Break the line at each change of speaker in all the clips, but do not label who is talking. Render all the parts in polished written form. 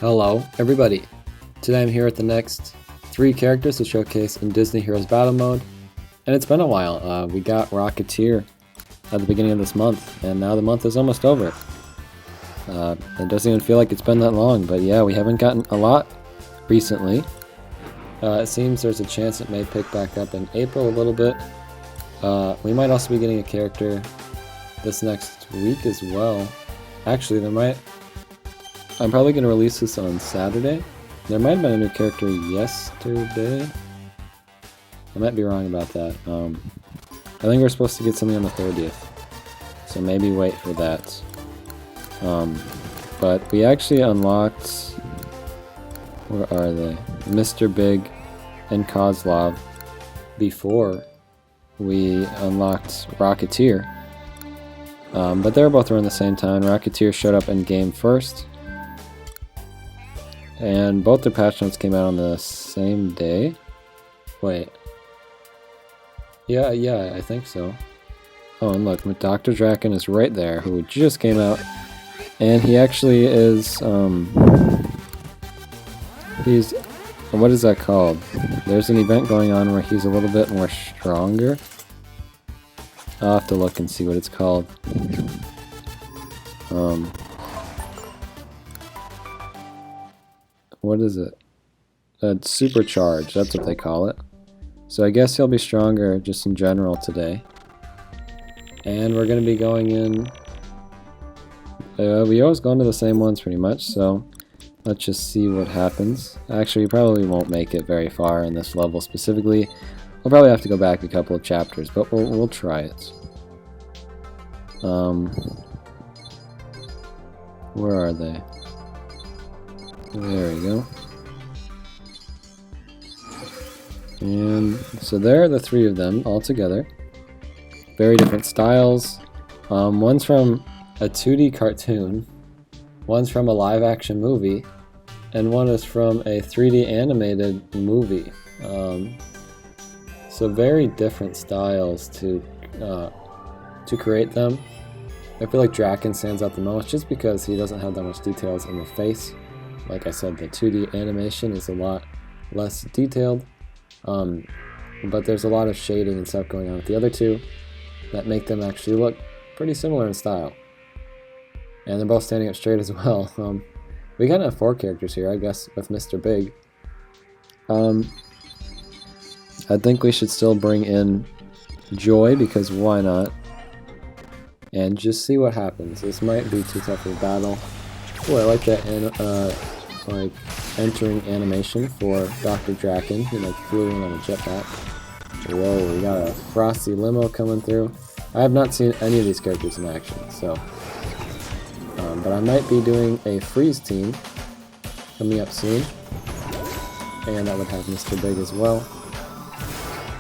Hello, everybody. Today I'm here with the next 3 characters to showcase in Disney Heroes Battle Mode, and it's been a while. We got Rocketeer at the beginning of this month, and now the month is almost over. It doesn't even feel like it's been that long, but yeah, we haven't gotten a lot recently. It seems there's a chance it may pick back up in April a little bit. We might also be getting a character this next week as well. Actually, I'm probably going to release this on Saturday. There might have been a new character yesterday. I might be wrong about that. I think we're supposed to get something on the 30th. So maybe wait for that. But we actually unlocked... Where are they? Mr. Big and Koslov before we unlocked Rocketeer. But they were both around the same time. Rocketeer showed up in game first. And both their patch notes came out on the same day. Wait. Yeah, I think so. Oh, and look, Dr. Draken is right there, who just came out. And he actually is, he's, what is that called? There's an event going on where he's a little bit more stronger. I'll have to look and see what it's called. What is it? Supercharge, that's what they call it. So I guess he'll be stronger just in general today. And we're going to be going in... we always go into the same ones pretty much, so let's just see what happens. Actually, we probably won't make it very far in this level specifically. We'll probably have to go back a couple of chapters, but we'll try it. Where are they? There we go. And so there are the 3 of them all together. Very different styles. One's from a 2D cartoon, one's from a live action movie, and one is from a 3D animated movie. So very different styles to create them. I feel like Draken stands out the most just because he doesn't have that much details in the face. Like I said, the 2D animation is a lot less detailed, but there's a lot of shading and stuff going on with the other 2 that make them actually look pretty similar in style. And they're both standing up straight as well. We gotta have 4 characters here, I guess, with Mr. Big. I think we should still bring in Joy, because why not? And just see what happens. This might be too tough of a battle. Oh, I like that like entering animation for Dr. Draken. He like flew in on a jetpack. Whoa, we got a frosty limo coming through. I have not seen any of these characters in action, so. But I might be doing a freeze team coming up soon. And that would have Mr. Big as well.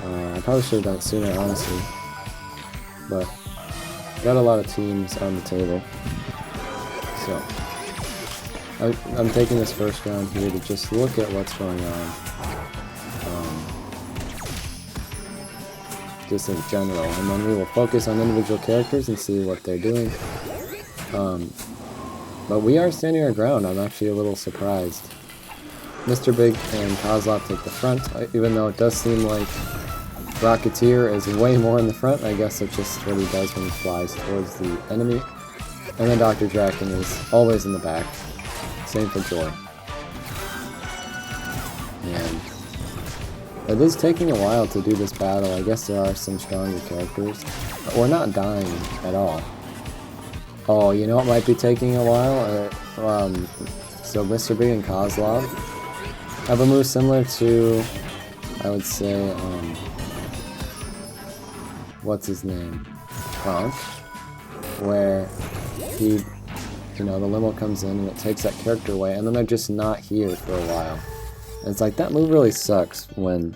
I probably should have done it sooner, honestly. But got a lot of teams on the table. So I'm taking this first round here to just look at what's going on. Just in general, and then we will focus on individual characters and see what they're doing. But we are standing our ground. I'm actually a little surprised. Mr. Big and Kozlov take the front, even though it does seem like Rocketeer is way more in the front. I guess that's just what he does when he flies towards the enemy. And then Dr. Draken is always in the back. Same for Joy. And it is taking a while to do this battle. I guess there are some stronger characters. But we're not dying at all. Oh, you know what might be taking a while? So Mr. Big and Koslov have a move similar to, I would say, what's his name? Kronk, where he, the limo comes in and it takes that character away, and then they're just not here for a while. And it's like, that move really sucks when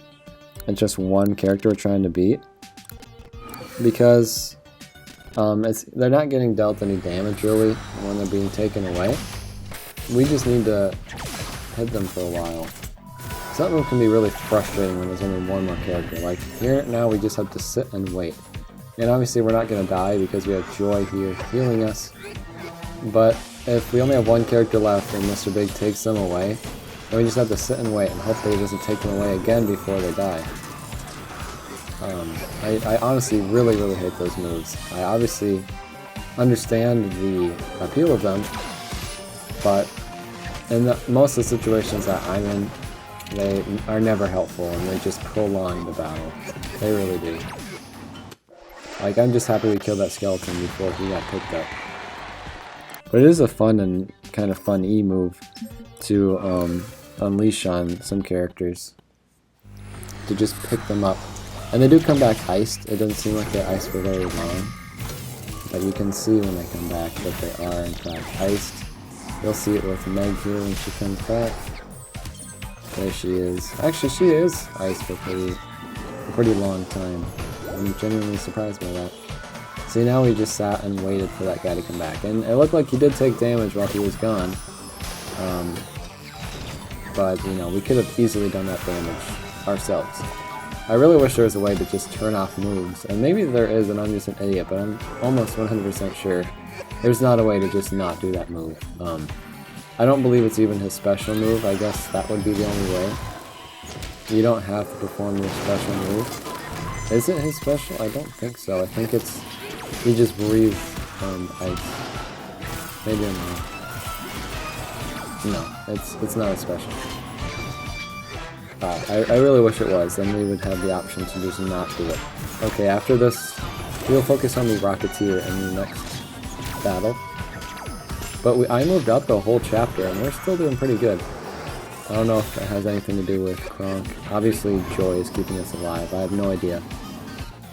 it's just one character we're trying to beat, because they're not getting dealt any damage really when they're being taken away. We just need to hit them for a while. So that move can be really frustrating when there's only one more character. Like here now we just have to sit and wait. And obviously we're not going to die because we have Joy here healing us. But if we only have one character left and Mr. Big takes them away, then we just have to sit and wait and hope that he doesn't take them away again before they die. I honestly really hate those moves. I obviously understand the appeal of them, but in most of the situations that I'm in, they are never helpful and they just prolong the battle. They really do. Like, I'm just happy we killed that skeleton before he got picked up. But it is a fun and kind of fun-y move to unleash on some characters. To just pick them up. And they do come back iced. It doesn't seem like they're iced for very long. But you can see when they come back that they are in fact iced. You'll see it with Meg here when she comes back. There she is. Actually, she is iced for a pretty long time. I'm genuinely surprised by that. See, now we just sat and waited for that guy to come back. And it looked like he did take damage while he was gone. But, you know, we could have easily done that damage ourselves. I really wish there was a way to just turn off moves. And maybe there is and I'm just an idiot, but I'm almost 100% sure there's not a way to just not do that move. I don't believe it's even his special move. I guess that would be the only way. You don't have to perform your special move. Is it his special? I don't think so. I think it's... he just breathes ice. Maybe I'm wrong. No, it's not a special. I really wish it was, then we would have the option to just not do it. Okay, after this, we'll focus on the Rocketeer in the next battle. But I moved up the whole chapter, and we're still doing pretty good. I don't know if it has anything to do with Kronk. Obviously, Joy is keeping us alive. I have no idea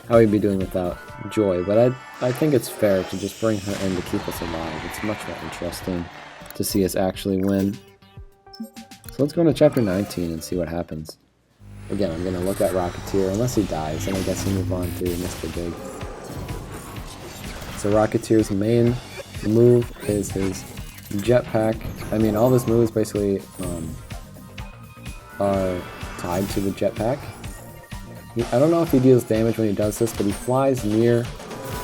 how we'd be doing without Joy, but I think it's fair to just bring her in to keep us alive. It's much more interesting to see us actually win. So let's go into chapter 19 and see what happens. Again, I'm going to look at Rocketeer. Unless he dies, then I guess we move on to Mr. Big. So Rocketeer's main move is his jetpack. I mean, all his moves basically are tied to the jetpack. I don't know if he deals damage when he does this, but he flies near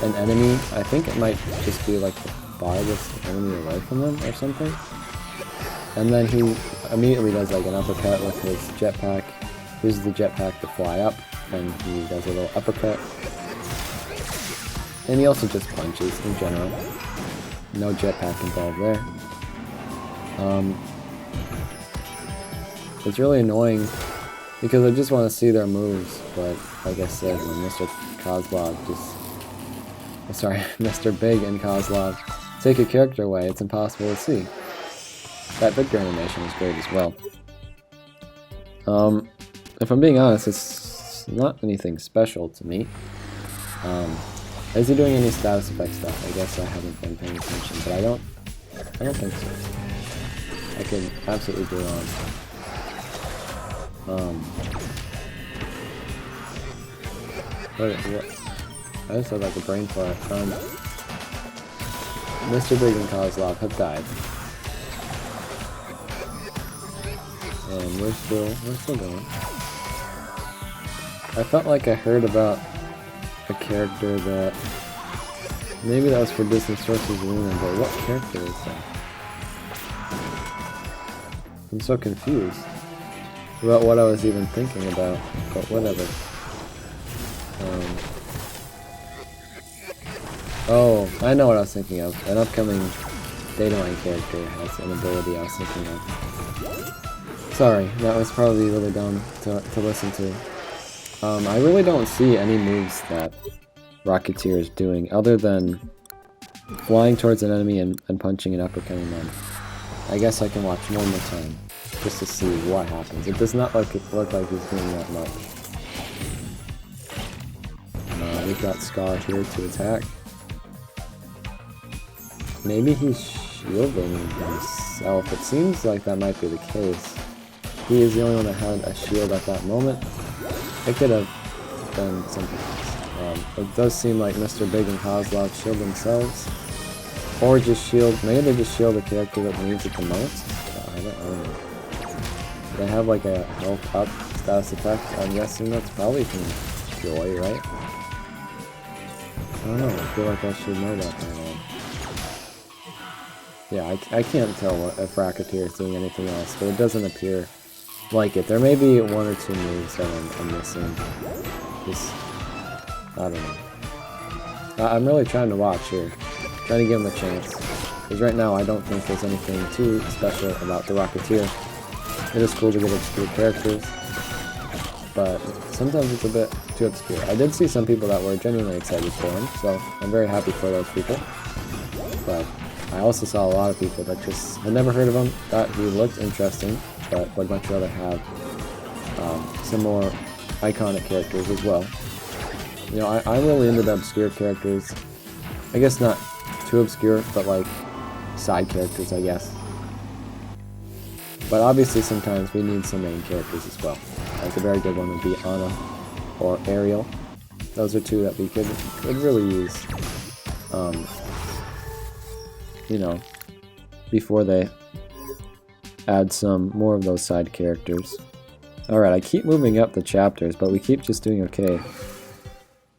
an enemy. I think it might just be like the farthest enemy away from him or something. And then he immediately does like an uppercut with his jetpack. Uses the jetpack to fly up, and he does a little uppercut. And he also just punches in general. No jetpack involved there. It's really annoying because I just want to see their moves, but like I said, when Mr. Kozlov Mr. Big and Koslov take a character away, it's impossible to see. That victory animation is great as well. If I'm being honest, it's not anything special to me. Is he doing any status effect stuff? I guess I haven't been paying attention, but I don't think so. I could absolutely be wrong. What? I just had like a brain fart. Mr. Big and Koslov have died. And we're still going. I felt like I heard about a character that maybe that was for Disney Sources Luna, but what character is that? I'm so confused about what I was even thinking about, but whatever. Oh, I know what I was thinking of. An upcoming Datamine character has an ability I was thinking of. Sorry, that was probably really dumb to listen to. I really don't see any moves that Rocketeer is doing other than flying towards an enemy and punching and uppercutting them. I guess I can watch one more time just to see what happens. It does not look like he's doing that much. We've got Scar here to attack. Maybe he's shielding himself. It seems like that might be the case. He is the only one that had a shield at that moment. It could have been something else. It does seem like Mr. Big and Koslov shield themselves. Or just shield, maybe they just shield the character that needs it the most. I don't know. They have like a health up status effect. I'm guessing that's probably from Joy, right? I don't know, I feel like I should know that by now. Yeah, I can't tell if Rocketeer is doing anything else, but it doesn't appear like it. There may be one or two moves that I'm missing. Just, I don't know. I'm really trying to watch here. Trying to give him a chance. Because right now I don't think there's anything too special about the Rocketeer. It is cool to get obscure characters, but sometimes it's a bit too obscure. I did see some people that were genuinely excited for him, so I'm very happy for those people. But I also saw a lot of people that just had never heard of him, thought he looked interesting, but would much rather have some more iconic characters as well. You know, I'm really into the obscure characters. I guess not too obscure, but like side characters, I guess. But obviously sometimes we need some main characters as well. Like a very good one would be Anna or Ariel. Those are two that we could really use, you know, before they add some more of those side characters. Alright, I keep moving up the chapters, but we keep just doing okay.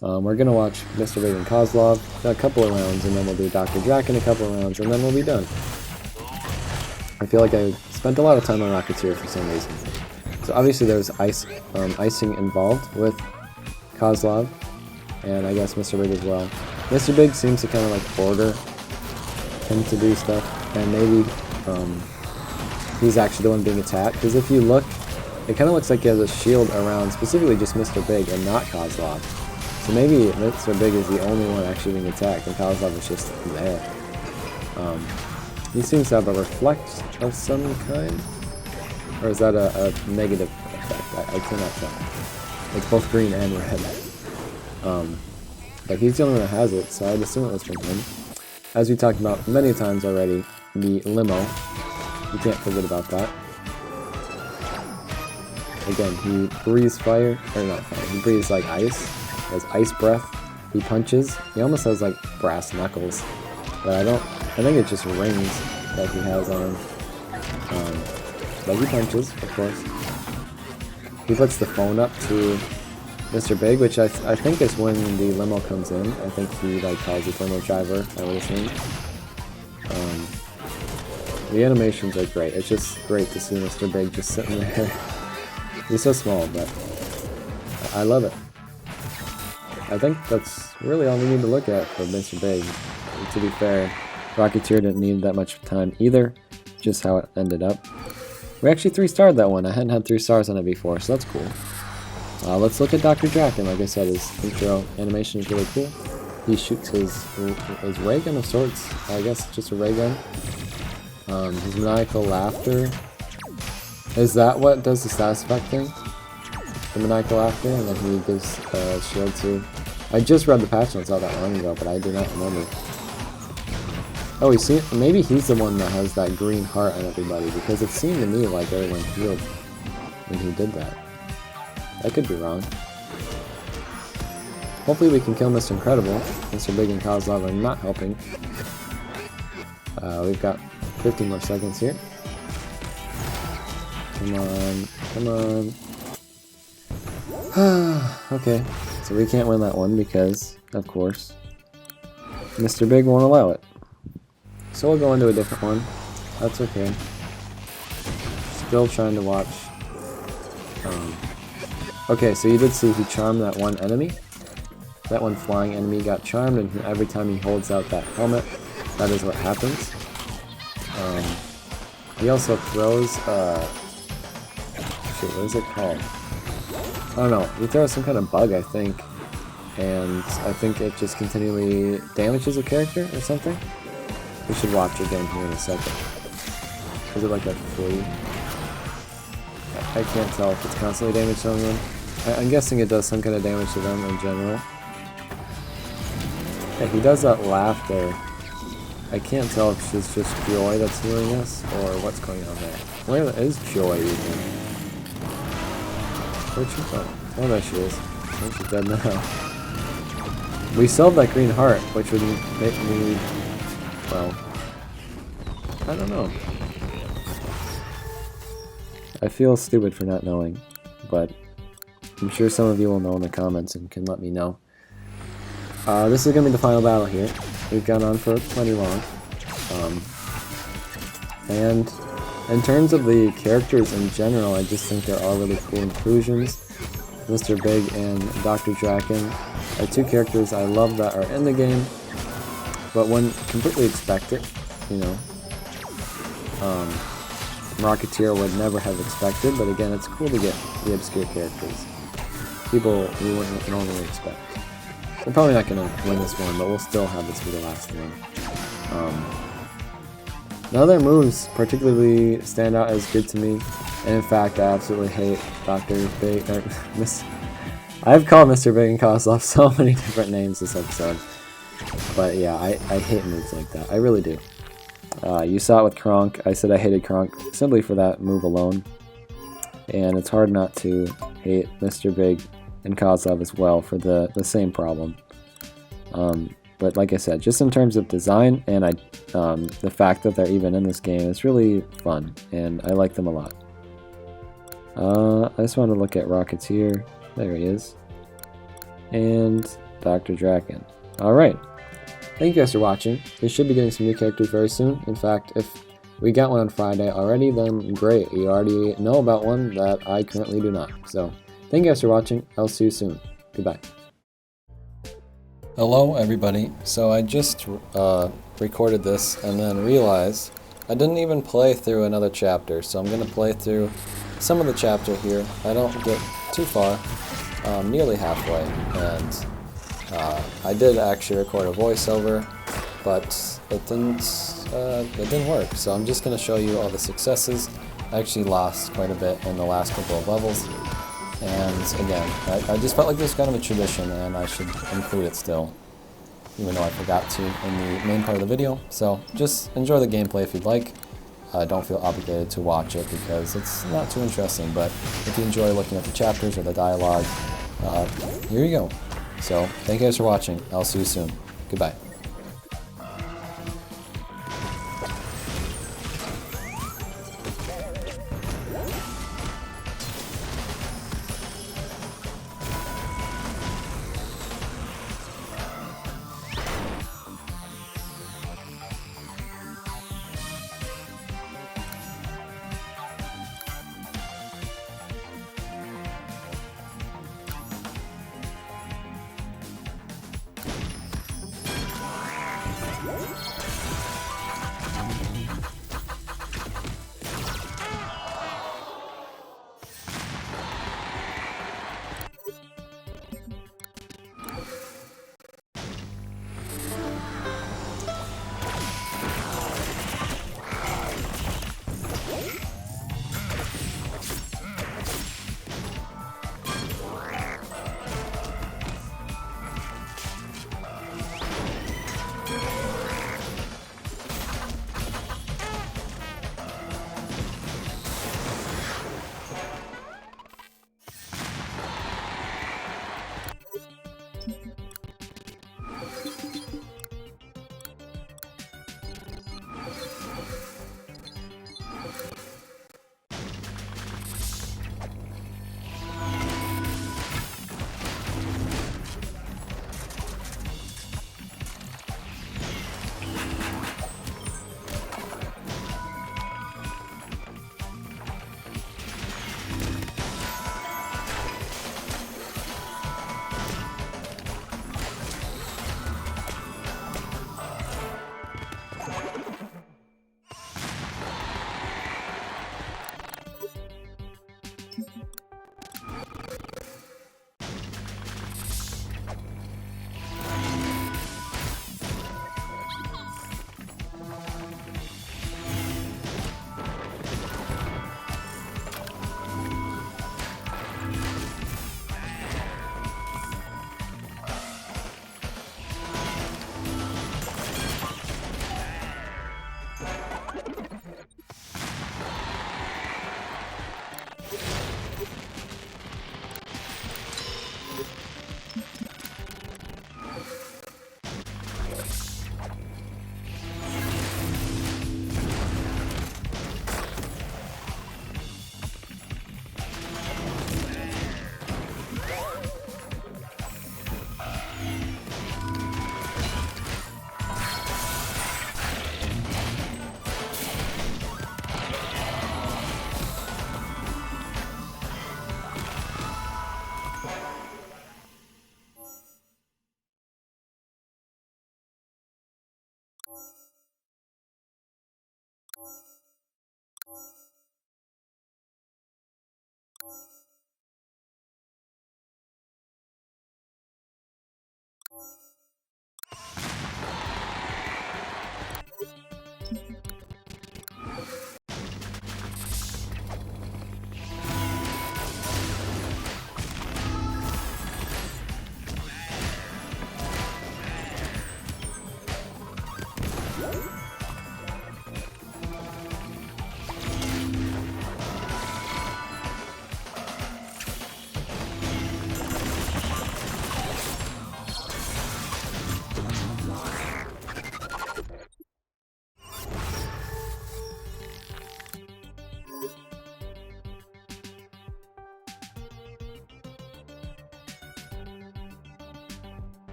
We're gonna watch Mr. Big and Koslov a couple of rounds, and then we'll do Dr. Draken a couple of rounds, and then we'll be done. I feel like I spent a lot of time on Rocketeer for some reason. So obviously there's icing involved with Koslov, and I guess Mr. Big as well. Mr. Big seems to kind of like order him to do stuff, and maybe he's actually the one being attacked, because if you look, it kind of looks like he has a shield around specifically just Mr. Big and not Koslov. So maybe Mr. Big is the only one actually being attacked, and Koslov is just there. He seems to have a reflect of some kind, or is that a negative effect? I cannot tell. It's both green and red. But he's the only one that has it, so I'd assume it was from him. As we talked about many times already, the limo, you can't forget about that. Again, he breathes fire, or not fire, he breathes like ice. He has ice breath. He punches. He almost has like brass knuckles, but I think it's just rings that he has on him. But he punches, of course. He puts the phone up to Mr. Big, which I think is when the limo comes in. I think he like calls the limo driver, I would assume. The animations are great. It's just great to see Mr. Big just sitting there. He's so small, but I love it. I think that's really all we need to look at for Mr. Big. And to be fair, Rocketeer didn't need that much time either, just how it ended up. We actually 3-starred that one. I hadn't had 3 stars on it before, so that's cool. Let's look at Dr. Draken. Like I said, his intro animation is really cool. He shoots his ray gun of sorts. I guess just a ray gun. His maniacal laughter. Is that what does the status effect thing? The maniacal laughter, and then he gives shield to... I just read the patch notes not that long ago, but I do not remember. Oh, maybe he's the one that has that green heart on everybody, because it seemed to me like everyone healed when he did that. I could be wrong. Hopefully we can kill Mr. Incredible. Mr. Big and Kozlov are not helping. We've got 15 more seconds here. Come on, come on. Okay, so we can't win that one because, of course, Mr. Big won't allow it. So we'll go into a different one. That's okay. Still trying to watch. Okay, so you did see he charmed that one enemy. That one flying enemy got charmed, and every time he holds out that helmet, that is what happens. He also throws, shit, what is it called? I don't know. He throws some kind of bug, I think, and I think it just continually damages a character or something. We should watch again here in a second. Is it like a flea? I can't tell if it's constantly damaging someone. I'm guessing it does some kind of damage to them in general. Yeah, he does that laugh there. I can't tell if it's just Joy that's healing us, or what's going on there. Where is Joy even? Where'd she go? Oh, there she is. I think she's dead now. We still have that green heart, which would make me... well... I don't know. I feel stupid for not knowing, but I'm sure some of you will know in the comments and can let me know. This is going to be the final battle here. We've gone on for plenty long. And in terms of the characters in general, I just think there are really cool inclusions. Mr. Big and Dr. Draken are two characters I love that are in the game, but wouldn't completely expect it, you know. Rocketeer would never have expected, but again, it's cool to get the obscure characters. People you wouldn't normally expect. I'm probably not going to win this one, but we'll still have this be the last one. None of their moves particularly stand out as good to me, and in fact, I absolutely hate Dr. Big. I've called Mr. Big and Koslov so many different names this episode, but yeah, I hate moves like that. I really do. You saw it with Kronk. I said I hated Kronk simply for that move alone, and it's hard not to hate Mr. Big and Kozlov as well for the same problem. But like I said, just in terms of design and the fact that they're even in this game, it's really fun, and I like them a lot. I just want to look at Rocketeer. There he is. And Dr. Draken. Alright. Thank you guys for watching. We should be getting some new characters very soon. In fact, if we got one on Friday already, then great. You already know about one that I currently do not. So, thank you guys for watching. I'll see you soon. Goodbye. Hello everybody. So I just recorded this and then realized I didn't even play through another chapter. So I'm going to play through some of the chapter here. I don't get too far, nearly halfway, and I did actually record a voiceover, but it didn't work. So I'm just going to show you all the successes. I actually lost quite a bit in the last couple of levels, and again, I just felt like this was kind of a tradition, and I should include it still, even though I forgot to in the main part of the video. So just enjoy the gameplay if you'd like. Don't feel obligated to watch it because it's not too interesting, but if you enjoy looking at the chapters or the dialogue, here you go. So, thank you guys for watching. I'll see you soon. Goodbye.